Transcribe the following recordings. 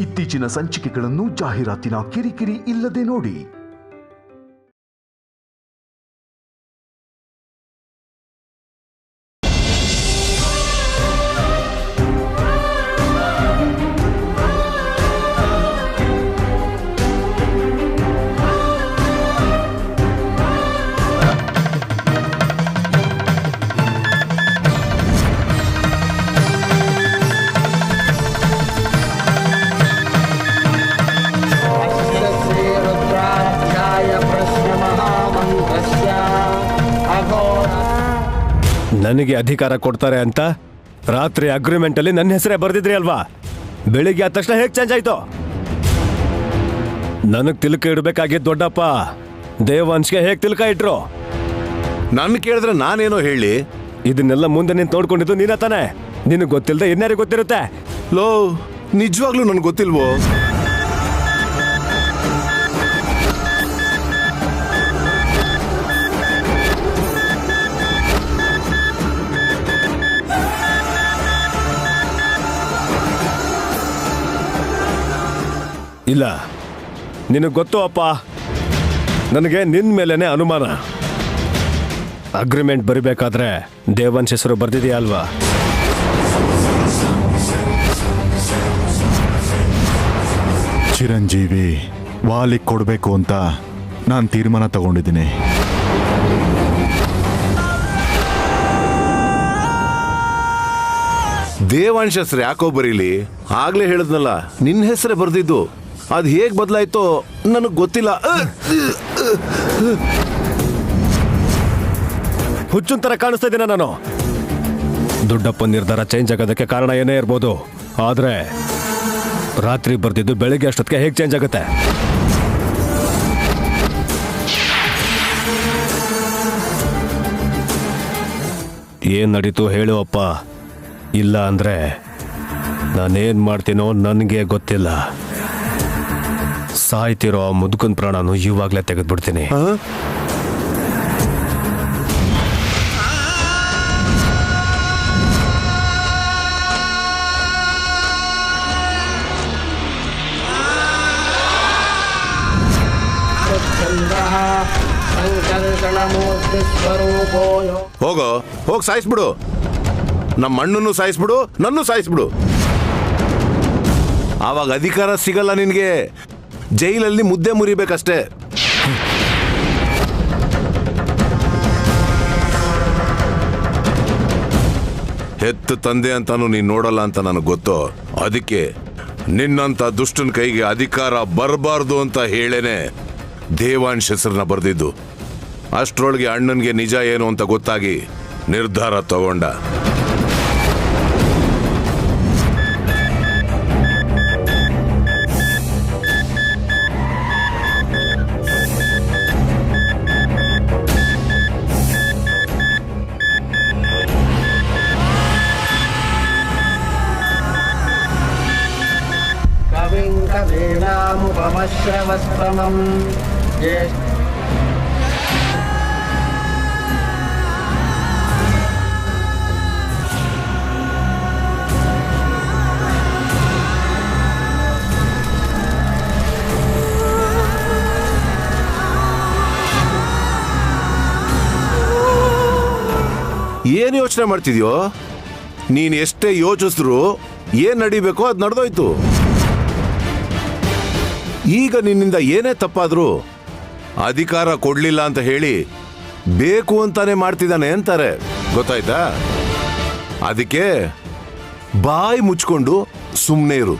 ಇತ್ತೀಚಿನ ಸಂಚಿಕೆಗಳನ್ನು ಜಾಹೀರಾತಿನ ಕಿರಿಕಿರಿ ಇಲ್ಲದೆ ನೋಡಿ. ನನಗೆ ಅಧಿಕಾರ ಕೊಡ್ತಾರೆ ಅಂತ ರಾತ್ರಿ ಅಗ್ರಿಮೆಂಟ್ ಅಲ್ಲಿ ನನ್ನ ಹೆಸರೇ ಬರ್ದಿದ್ರಿ ಅಲ್ವಾ? ಬೆಳಿಗ್ಗೆ ಆದ ತಕ್ಷಣ ಹೇಗೆ ಚೇಂಜ್ ಆಯ್ತು? ನನಗ್ ತಿಲಕ ಇಡ್ಬೇಕಾಗಿದ್ದು ದೊಡ್ಡಪ್ಪ ದೇವಾಂಶ್ಗೆ ಹೇಗೆ ತಿಲಕ ಇಟ್ರು? ನನ್ನ ಕೇಳಿದ್ರೆ ನಾನೇನೋ ಹೇಳಿ? ಇದನ್ನೆಲ್ಲ ಮುಂದೆ ನಿಂತು ನೋಡ್ಕೊಂಡಿದ್ದು ನೀನ ತಾನೆ? ನಿನಗೆ ಗೊತ್ತಿಲ್ಲದೆ ಇನ್ಯಾರಿಗೆ ಗೊತ್ತಿರುತ್ತೆ? ಲೋ, ನಿಜವಾಗ್ಲೂ ನನ್ಗೆ ಗೊತ್ತಿಲ್ವೋ? ಇಲ್ಲ, ನಿನಗೆ ಗೊತ್ತು ಅಪ್ಪ, ನನಗೆ ನಿನ್ನ ಮೇಲೇನೆ ಅನುಮಾನ. ಅಗ್ರಿಮೆಂಟ್ ಬರಿಬೇಕಾದ್ರೆ ದೇವಾಂಶ್ ಹೆಸರು ಬರ್ದಿದೆಯಾ ಅಲ್ವಾ? ಚಿರಂಜೀವಿ ವಾಲಿಗೆ ಕೊಡಬೇಕು ಅಂತ ನಾನು ತೀರ್ಮಾನ ತಗೊಂಡಿದ್ದೀನಿ. ದೇವಾಂಶ್ ಹೆಸರು ಯಾಕೋ ಬರೀಲಿ? ಆಗ್ಲೇ ಹೇಳಿದ್ನಲ್ಲ, ನಿನ್ನ ಹೆಸರೇ ಬರ್ದಿದ್ದು. ಅದು ಹೇಗೆ ಬದಲಾಯ್ತೋ ನನಗೆ ಗೊತ್ತಿಲ್ಲ. ಹುಚ್ಚುನ್ ತರ ಕಾಣಿಸ್ತಾ ಇದ್ದೀನ ನಾನು? ದೊಡ್ಡಪ್ಪ ನಿರ್ಧಾರ ಚೇಂಜ್ ಆಗೋದಕ್ಕೆ ಕಾರಣ ಏನೇ ಇರ್ಬೋದು, ಆದ್ರೆ ರಾತ್ರಿ ಬರ್ದಿದ್ದು ಬೆಳಿಗ್ಗೆ ಅಷ್ಟೊತ್ತಿಗೆ ಹೇಗೆ ಚೇಂಜ್ ಆಗುತ್ತೆ? ಏನ್ ನಡೀತು ಹೇಳು ಅಪ್ಪ, ಇಲ್ಲ ಅಂದ್ರೆ ನಾನೇನ್ ಮಾಡ್ತೀನೋ ನನಗೆ ಗೊತ್ತಿಲ್ಲ. ಸಾಯ್ತಿರೋ ಮುದುಕನ್ ಪ್ರಾಣನು ಇವಾಗ್ಲೇ ತೆಗೆದ್ಬಿಡ್ತೀನಿ. ಹೋಗೋ, ಹೋಗಿ ಸಾಯಿಸ್ಬಿಡು. ನಮ್ಮ ಅಣ್ಣನ್ನು ಸಾಯಿಸ್ಬಿಡು, ನನ್ನೂ ಸಾಯಿಸ್ಬಿಡು. ಆವಾಗ ಅಧಿಕಾರ ಸಿಗಲ್ಲ ನಿನಗೆ. ಜೈಲಲ್ಲಿ ಮುದ್ದೆ ಮುರಿಬೇಕಷ್ಟೇ. ಹೆತ್ತು ತಂದೆ ಅಂತಾನು ನೀನು ನೋಡಲ್ಲ ಅಂತ ನನಗೆ ಗೊತ್ತು. ಅದಕ್ಕೆ ನಿನ್ನಂತ ದುಷ್ಟನ ಕೈಗೆ ಅಧಿಕಾರ ಬರಬಾರ್ದು ಅಂತ ಹೇಳೇನೆ ದೇವಾಂಶ್ ಹೆಸರನ್ನ ಬರೆದಿದ್ದು. ಅಷ್ಟರೊಳಗೆ ಅಣ್ಣನಿಗೆ ನಿಜ ಏನು ಅಂತ ಗೊತ್ತಾಗಿ ನಿರ್ಧಾರ ತಗೊಂಡ. ಏನು ಯೋಚನೆ ಮಾಡ್ತಿದ್ಯೋ? ನೀನು ಎಷ್ಟೇ ಯೋಚಿಸಿದ್ರು ಏನ್ ನಡಿಬೇಕೋ ಅದು ನಡೆದೋಯ್ತು. ಈಗ ನಿನ್ನಿಂದ ಏನೇ ತಪ್ಪಾದ್ರೂ ಅಧಿಕಾರ ಕೊಡ್ಲಿಲ್ಲ ಅಂತ ಹೇಳಿ ಬೇಕು ಅಂತಾನೆ ಮಾಡ್ತಿದ್ದಾನೆ ಅಂತಾರೆ, ಗೊತ್ತಾಯ್ತಾ? ಅದಕ್ಕೆ ಬಾಯಿ ಮುಚ್ಕೊಂಡು ಸುಮ್ಮನೆ ಇರು.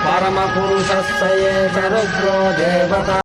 परमपुरुषस्य एष रुद्रो देवता।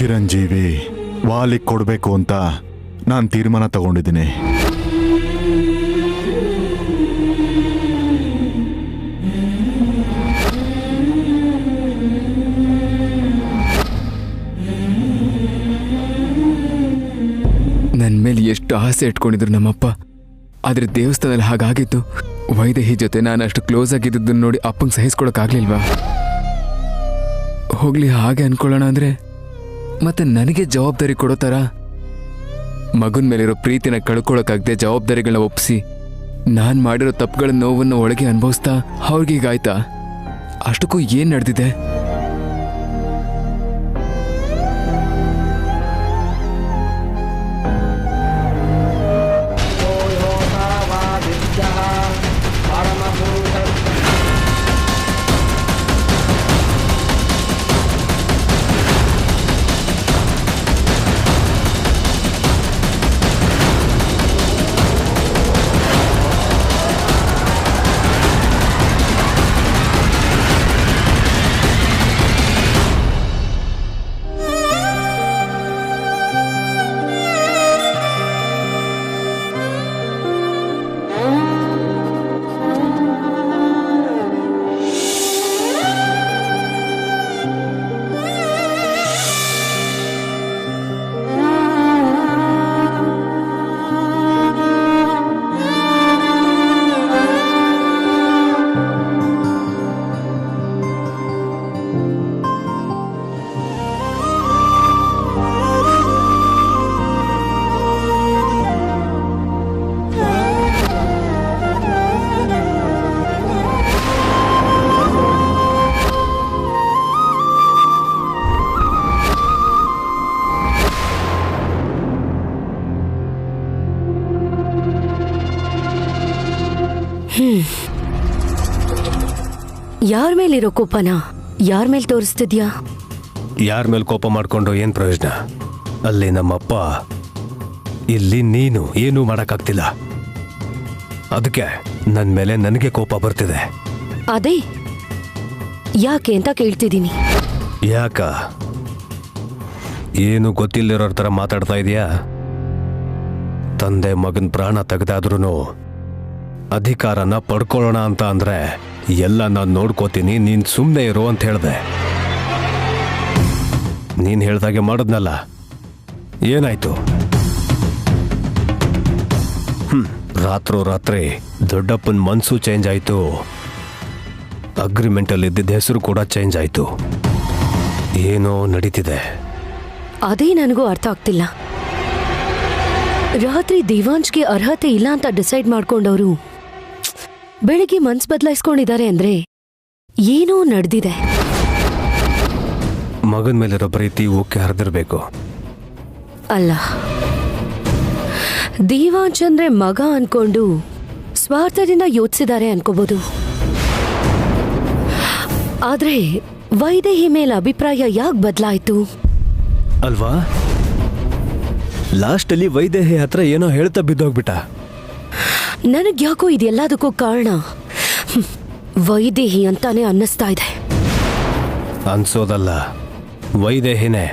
ಚಿರಂಜೀವಿ ವಾಲಿಗೆ ಕೊಡಬೇಕು ಅಂತ ನಾನು ತೀರ್ಮಾನ ತಗೊಂಡಿದ್ದೀನಿ. ನನ್ನ ಮೇಲೆ ಎಷ್ಟು ಆಸೆ ಇಟ್ಕೊಂಡಿದ್ರು ನಮ್ಮಪ್ಪ. ಆದ್ರೆ ದೇವಸ್ಥಾನದಲ್ಲಿ ಹಾಗಾಗಿತ್ತು. ವೈದೇಹಿ ಜೊತೆ ನಾನು ಅಷ್ಟು ಕ್ಲೋಸ್ ಆಗಿದ್ದನ್ನು ನೋಡಿ ಅಪ್ಪಂಗೆ ಸಹಿಸ್ಕೊಳಕ್ಕಾಗ್ಲಿಲ್ವಾ? ಹೋಗ್ಲಿ, ಹಾಗೆ ಅನ್ಕೊಳ್ಳೋಣ ಅಂದ್ರೆ ಮತ್ತೆ ನನಗೆ ಜವಾಬ್ದಾರಿ ಕೊಡೋ ಥರ ಮಗನ ಮೇಲಿರೋ ಪ್ರೀತಿನ ಕಳ್ಕೊಳಕ್ಕಾಗದೆ ಜವಾಬ್ದಾರಿಗಳನ್ನ ಒಪ್ಪಿಸಿ ನಾನು ಮಾಡಿರೋ ತಪ್ಪುಗಳ ನೋವನ್ನು ಒಳಗೆ ಅನುಭವಿಸ್ತಾ ಅವ್ರಿಗೀಗಾಯ್ತಾ? ಅಷ್ಟಕ್ಕೂ ಏನ್ ನಡೆದಿದೆ? ಯಾರ ಮೇಲಿರೋ ಕೋಪನ ಯಾರ ಮೇಲೆ ತೋರಿಸ್ತಿದ್ಯಾ? ಯಾರ ಮೇಲೆ ಕೋಪ ಮಾಡ್ಕೊಂಡು ಏನ್ ಪ್ರಯೋಜನ? ಅಲ್ಲಿ ನಮ್ಮಪ್ಪ, ಇಲ್ಲಿ ನೀನು ಏನೂ ಮಾಡಕ್ಕಾಗ್ತಿಲ್ಲ. ಅದಕ್ಕೆ ನನ್ನ ಮೇಲೆ ನನಗೆ ಕೋಪ ಬರ್ತಿದೆ. ಅದೇ ಯಾಕೆ ಅಂತ ಕೇಳ್ತಿದ್ದೀನಿ. ಯಾಕ? ಏನು ಗೊತ್ತಿಲ್ಲದಿರೋರ ಥರ ಮಾತಾಡ್ತಾ ಇದೀಯಾ? ತಂದೆ ಮಗನ ಪ್ರಾಣ ತೆಗೆದಾದ್ರೂ ಅಧಿಕಾರನ ಪಡ್ಕೊಳ್ಳೋಣ ಅಂತ ಅಂದ್ರೆ ಎಲ್ಲ ನಾನು ನೋಡ್ಕೋತೀನಿ, ನೀನು ಸುಮ್ಮನೆ ಇರು ಅಂತ ಹೇಳ್ದೆ. ನೀನು ಹೇಳ್ದಾಗೆ ಮಾಡಿದ್ನಲ್ಲ, ಏನಾಯ್ತು? ರಾತ್ರಿ ದೊಡ್ಡಪ್ಪನ ಮನ್ಸು ಚೇಂಜ್ ಆಯ್ತು, ಅಗ್ರಿಮೆಂಟಲ್ಲಿ ಇದ್ದಿದ್ದ ಹೆಸರು ಕೂಡ ಚೇಂಜ್ ಆಯ್ತು. ಏನೋ ನಡೀತಿದೆ. ಅದೇ ನನಗೂ ಅರ್ಥ ಆಗ್ತಿಲ್ಲ. ರಾತ್ರಿ ದೇವಾಂಶ್ಗೆ ಅರ್ಹತೆ ಇಲ್ಲ ಅಂತ ಡಿಸೈಡ್ ಮಾಡ್ಕೊಂಡವರು ಬೆಳಿಗ್ಗೆ ಮನ್ಸ್ ಬದಲಾಯಿಸ್ಕೊಂಡಿದ್ದಾರೆ ಅಂದ್ರೆ ಏನೋ ನಡೆದಿದೆ. ಮಗನ ಮೇಲಿರೋ ಪ್ರೀತಿ ಓಕೆ ಹರಿದಿರ್ಬೇಕು. ಅಲ್ಲ, ದೇವಾಂಶ್ ಅಂದ್ರೆ ಮಗ ಅನ್ಕೊಂಡು ಸ್ವಾರ್ಥದಿಂದ ಯೋಚಿಸಿದ್ದಾರೆ ಅನ್ಕೋಬಹುದು. ಆದ್ರೆ ವೈದೇಹಿ ಮೇಲೆ ಅಭಿಪ್ರಾಯ ಯಾಕೆ ಬದಲಾಯ್ತು ಅಲ್ವಾ? ಲಾಸ್ಟಲ್ಲಿ ವೈದೇಹಿ ಹತ್ರ ಏನೋ ಹೇಳ್ತಾ ಬಿದ್ದೋಗ್ಬಿಟ್ಟ. ನನಗ್ಯಾಕೋ ಇದೆಲ್ಲದಕ್ಕೂ ಕಾರಣ ವೈದೇಹಿ ಅಂತಾನೆ ಅನ್ನಿಸ್ತಾ ಇದೆ. ಅನ್ಸೋದಲ್ಲ, ವೈದೇಹಿನೇ.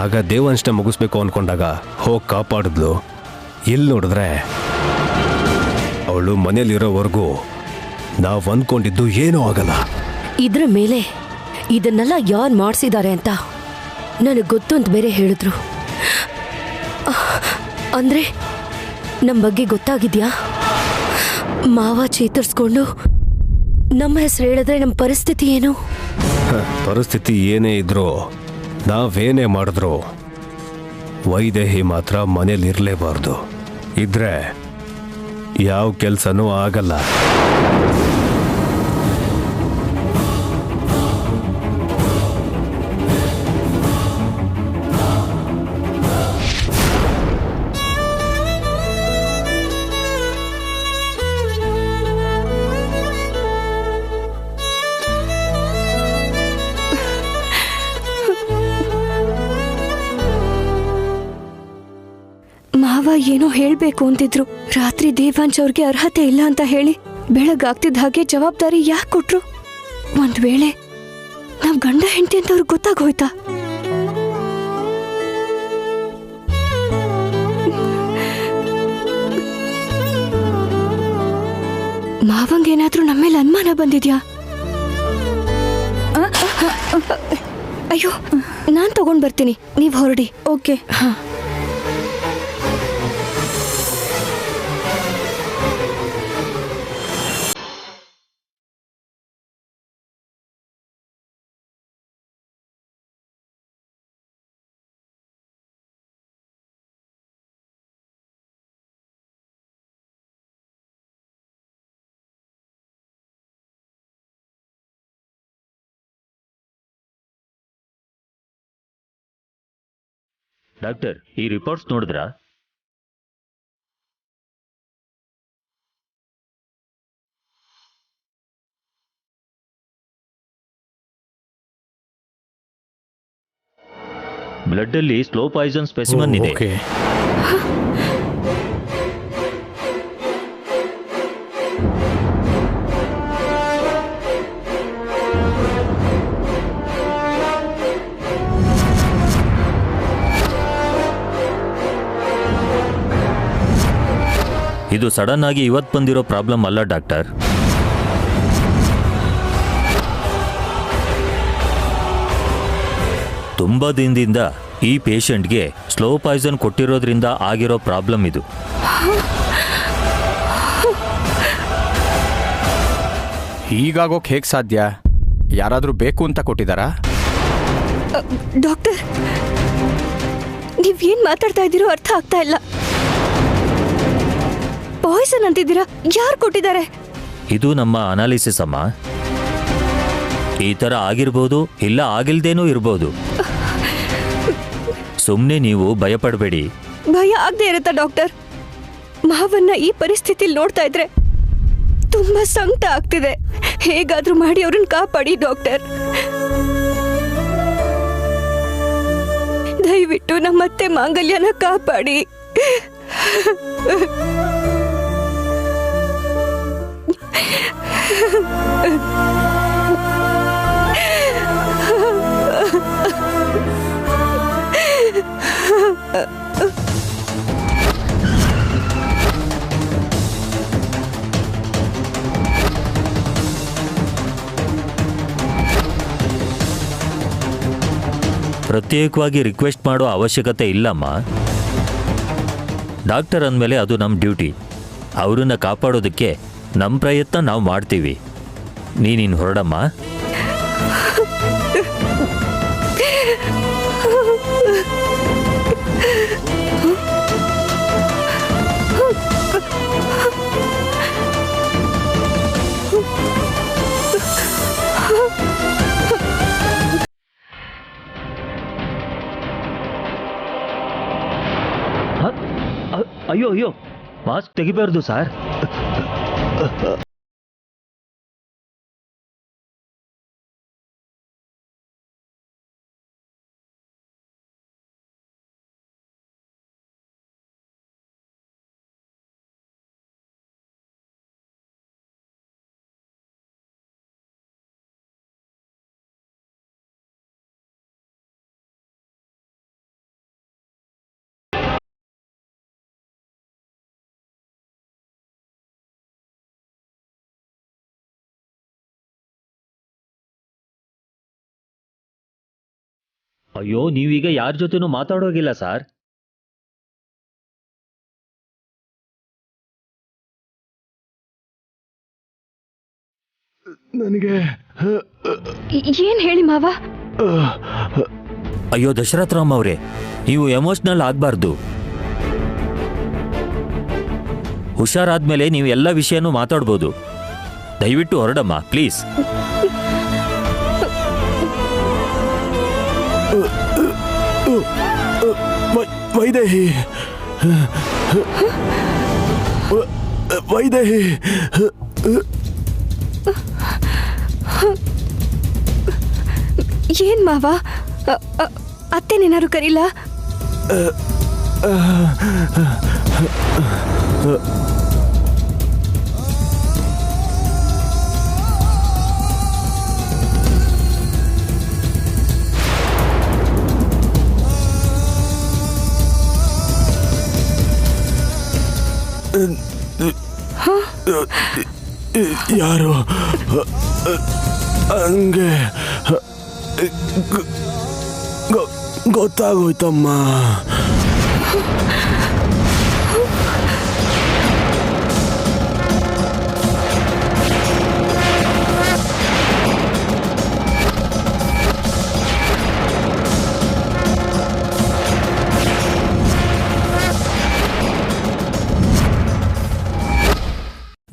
ಆಗ ದೇವಾಂಶನ ಮುಗಿಸ್ಬೇಕು ಅನ್ಕೊಂಡಾಗ ಹೋಗಿ ಕಾಪಾಡಿದ್ಲು. ಇಲ್ಲಿ ನೋಡಿದ್ರೆ ಅವಳು ಮನೇಲಿರೋವರೆಗೂ ನಾವು ಅಂದ್ಕೊಂಡಿದ್ದು ಏನೂ ಆಗಲ್ಲ. ಇದ್ರ ಮೇಲೆ ಇದನ್ನೆಲ್ಲ ಯಾರು ಮಾಡಿಸಿದ್ದಾರೆ ಅಂತ ನನಗೆ ಗೊತ್ತು ಅಂತ ಬೇರೆ ಹೇಳಿದ್ರು. ಅಂದ್ರೆ ನಮ್ಮ ಬಗ್ಗೆ ಗೊತ್ತಾಗಿದ್ಯಾ? ಮಾವ ಚೇತರಿಸ್ಕೊಂಡು ನಮ್ಮ ಹೆಸರು ಹೇಳಿದ್ರೆ ನಮ್ಮ ಪರಿಸ್ಥಿತಿ ಏನು? ಪರಿಸ್ಥಿತಿ ಏನೇ ಇದ್ರೂ, ನಾವೇನೇ ಮಾಡಿದ್ರು ವೈದೇಹಿ ಮಾತ್ರ ಮನೇಲಿ ಇರಲೇಬಾರ್ದು. ಇದ್ರೆ ಯಾವ ಕೆಲಸನೂ ಆಗಲ್ಲ. ಮಾವ ಏನೋ ಹೇಳ್ಬೇಕು ಅಂತಿದ್ರು. ರಾತ್ರಿ ದೇವಾಂಶ್ ಅವ್ರಿಗೆ ಅರ್ಹತೆ ಇಲ್ಲ ಅಂತ ಹೇಳಿ ಬೆಳಗಾಗ್ತಿದ್ದ ಹಾಗೆ ಜವಾಬ್ದಾರಿ ಯಾಕೆ ಕೊಟ್ರು? ಒಂದ್ ವೇಳೆ ನಾವ್ ಗಂಡ ಹೆಂಡತಿ ಅಂತ ಅವ್ರಿಗೆ ಗೊತ್ತಾಗೋಯ್ತಾ? ಮಾವಂಗೇನಾದ್ರೂ ನಮ್ಮೇಲೆ ಅನುಮಾನ ಬಂದಿದ್ಯಾ? ಅಯ್ಯೋ, ನಾನ್ ತಗೊಂಡ್ ಬರ್ತೀನಿ, ನೀವ್ ಹೊರಡಿ. ಓಕೆ. ಡಾಕ್ಟರ್, ಈ ರಿಪೋರ್ಟ್ಸ್ ನೋಡಿದ್ರಾ? ಬ್ಲಡ್ ಅಲ್ಲಿ ಸ್ಲೋ ಪಾಯ್ಸನ್ ಸ್ಪೆಸಿಮನ್ ಇದೆ. ಇದು ಸಡನ್ ಆಗಿ ಇವತ್ತು ಬಂದಿರೋ ಪ್ರಾಬ್ಲಮ್ ಅಲ್ಲ ಡಾಕ್ಟರ್. ತುಂಬಾ ದಿನದಿಂದ ಈ ಪೇಷಂಟ್ಗೆ ಸ್ಲೋ ಪಾಯ್ಸನ್ ಕೊಟ್ಟಿರೋದ್ರಿಂದ ಆಗಿರೋ ಪ್ರಾಬ್ಲಮ್ ಇದು. ಹೀಗಾಗೋಕ್ ಹೇಗೆ ಸಾಧ್ಯ? ಯಾರಾದರೂ ಬೇಕು ಅಂತ ಕೊಟ್ಟಿದ್ದಾರಾ? ಡಾಕ್ಟರ್, ನೀವೇನ್ ಮಾತಾಡ್ತಾ ಇದ್ದೀರೋ ಅರ್ಥ ಆಗ್ತಾ ಇಲ್ಲ. ಪಾಯ್ಸನ್ ಅಂತಿದ್ದೀರಾ, ಯಾರು ಕೊಟ್ಟಿದ್ದಾರೆ? ಇದು ನಮ್ಮ ಅನಾಲಿಸಿಸ್ ಅಮ್ಮ. ಈ ತರ ಆಗಿರ್ಬೋದು, ಇಲ್ಲ ಆಗಿಲ್ದೇನೂ ಇರ್ಬೋದು. ಸುಮ್ಮನೆ ನೀವು ಭಯಪಡಬೇಡಿ. ಭಯ ಆಗದೆ ಇರುತ್ತಾ ಡಾಕ್ಟರ್? ಮಾವನ್ನ ಈ ಪರಿಸ್ಥಿತಿಲಿ ನೋಡ್ತಾ ಇದ್ರೆ ತುಂಬಾ ಸಂಕಟ ಆಗ್ತಿದೆ. ಹೇಗಾದ್ರೂ ಮಾಡಿ ಅವ್ರನ್ನ ಕಾಪಾಡಿ ಡಾಕ್ಟರ್. ದಯವಿಟ್ಟು ನಮ್ಮತ್ತೆ ಮಾಂಗಲ್ಯನ ಕಾಪಾಡಿ. ಪ್ರತ್ಯೇಕವಾಗಿ ರಿಕ್ವೆಸ್ಟ್ ಮಾಡೋ ಅವಶ್ಯಕತೆ ಇಲ್ಲಮ್ಮ. ಡಾಕ್ಟರ್ ಅಂದಮೇಲೆ ಅದು ನಮ್ಮ ಡ್ಯೂಟಿ. ಅವರನ್ನ ಕಾಪಾಡೋದಕ್ಕೆ ನಮ್ಮ ಪ್ರಯತ್ನ ನಾವು ಮಾಡ್ತೀವಿ. ನೀನಿನ್ ಹೊರಡಮ್ಮ. ಅಯ್ಯೋ ಅಯ್ಯೋ, ಮಾಸ್ಕ್ ತೆಗಿಬಾರ್ದು ಸರ್. ಅಯ್ಯೋ, ನೀವೀಗ ಯಾರ ಜೊತೆನೂ ಮಾತಾಡೋಗಿಲ್ಲ ಸರ್. ನನಗೆ ಏನ್ ಹೇಳಿ ಮಾವ? ಅಯ್ಯೋ ದಶರಥ್ ರಾಮ್ ಅವರೇ, ನೀವು ಎಮೋಷನಲ್ ಆಗಬಾರ್ದು. ಹುಷಾರಾದ್ಮೇಲೆ ನೀವು ಎಲ್ಲ ವಿಷಯನೂ ಮಾತಾಡ್ಬೋದು. ದಯವಿಟ್ಟು ಹೊರಡಮ್ಮ ಪ್ಲೀಸ್. ವೈದೇಹಿ, ವೈದೇಹಿ, ಏನ್ ಮಾವ? ಅತ್ತೆನೇನಾರು ಕರೀಲ? ಯಾರು ಹಂಗೆ ಗೊತ್ತಾಗೋಯ್ತಮ್ಮ.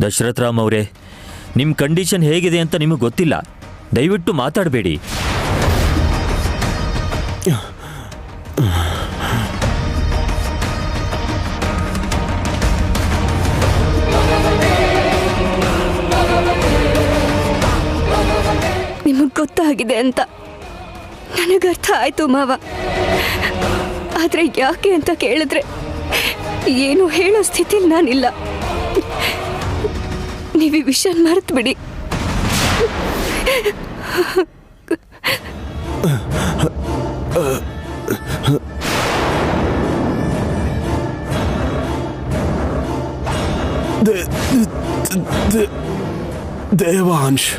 ದಶರಥ್ ರಾಮ್ ಅವರೇ, ನಿಮ್ಮ ಕಂಡೀಷನ್ ಹೇಗಿದೆ ಅಂತ ನಿಮಗೆ ಗೊತ್ತಿಲ್ಲ. ದಯವಿಟ್ಟು ಮಾತಾಡಬೇಡಿ. ನಿಮಗೆ ಗೊತ್ತಾಗಿದೆ ಅಂತ ನನಗರ್ಥ ಆಯ್ತು ಮಾವ. ಆದ್ರೆ ಯಾಕೆ ಅಂತ ಕೇಳಿದ್ರೆ ಏನು ಹೇಳೋ ಸ್ಥಿತಿಲಿ ನಾನಿಲ್ಲ. ನೀವು ಈ ವಿಷಯ ಮರೆತು ಬಿಡಿ. ದೇವಾಂಶ್,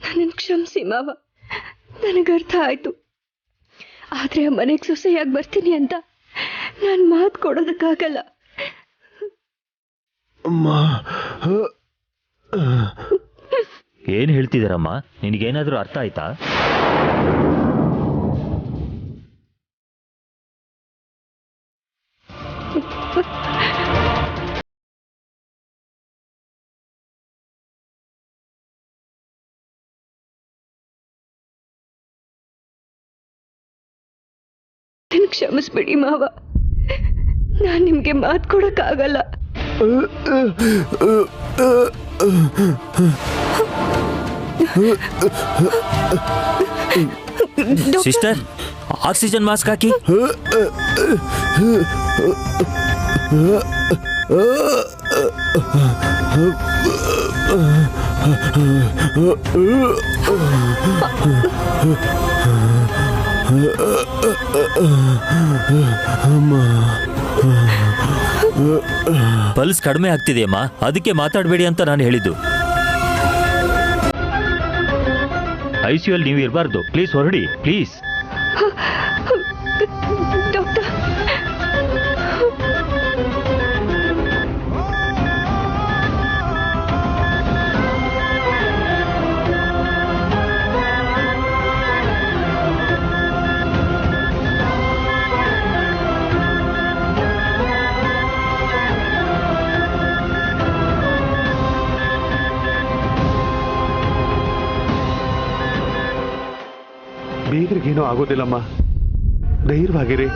ನನ್ನನ್ನು ಕ್ಷಮಿಸಿ ಮಾವ, ನನಗರ್ಥ ಆಯ್ತು. ಆದ್ರೆ ಆ ಮನೆಗೆ ಸೊಸೆಯಾಗಿ ಬರ್ತೀನಿ ಅಂತ ನಾನು ಮಾತು ಕೊಡೋದಕ್ಕಾಗಲ್ಲ. ಏನು ಹೇಳ್ತಿದಾರಮ್ಮ? ನಿನಗೇನಾದ್ರೂ ಅರ್ಥ ಆಯ್ತಾ? ಕ್ಷಮಿಸ್ಬಿಡಿ ಮಾವ, ನಾನು ನಿಮ್ಗೆ ಮಾತು ಕೊಡಕ್ಕಾಗಲ್ಲ. ಸಿಸ್ಟರ್, ಆಕ್ಸಿಜನ್ ಮಾಸ್ಕ್ ಹಾಕಿ. ಪಲ್ಸ್ ಕಡಿಮೆ ಆಗ್ತಿದೆಯಮ್ಮ, ಅದಕ್ಕೆ ಮಾತಾಡಬೇಡಿ ಅಂತ ನಾನು ಹೇಳಿದ್ದು. ಐಸಿಯುಲ್ ನೀವು ಇರಬಾರ್ದು. ಪ್ಲೀಸ್ ಹೊರಡಿ, ಪ್ಲೀಸ್. ಡಾಕ್ಟರ್, ಬೇಗರಿಗೇನೋ ಆಗೋದಿಲ್ಲಮ್ಮ, ಧೈರ್ಯವಾಗಿರಿ.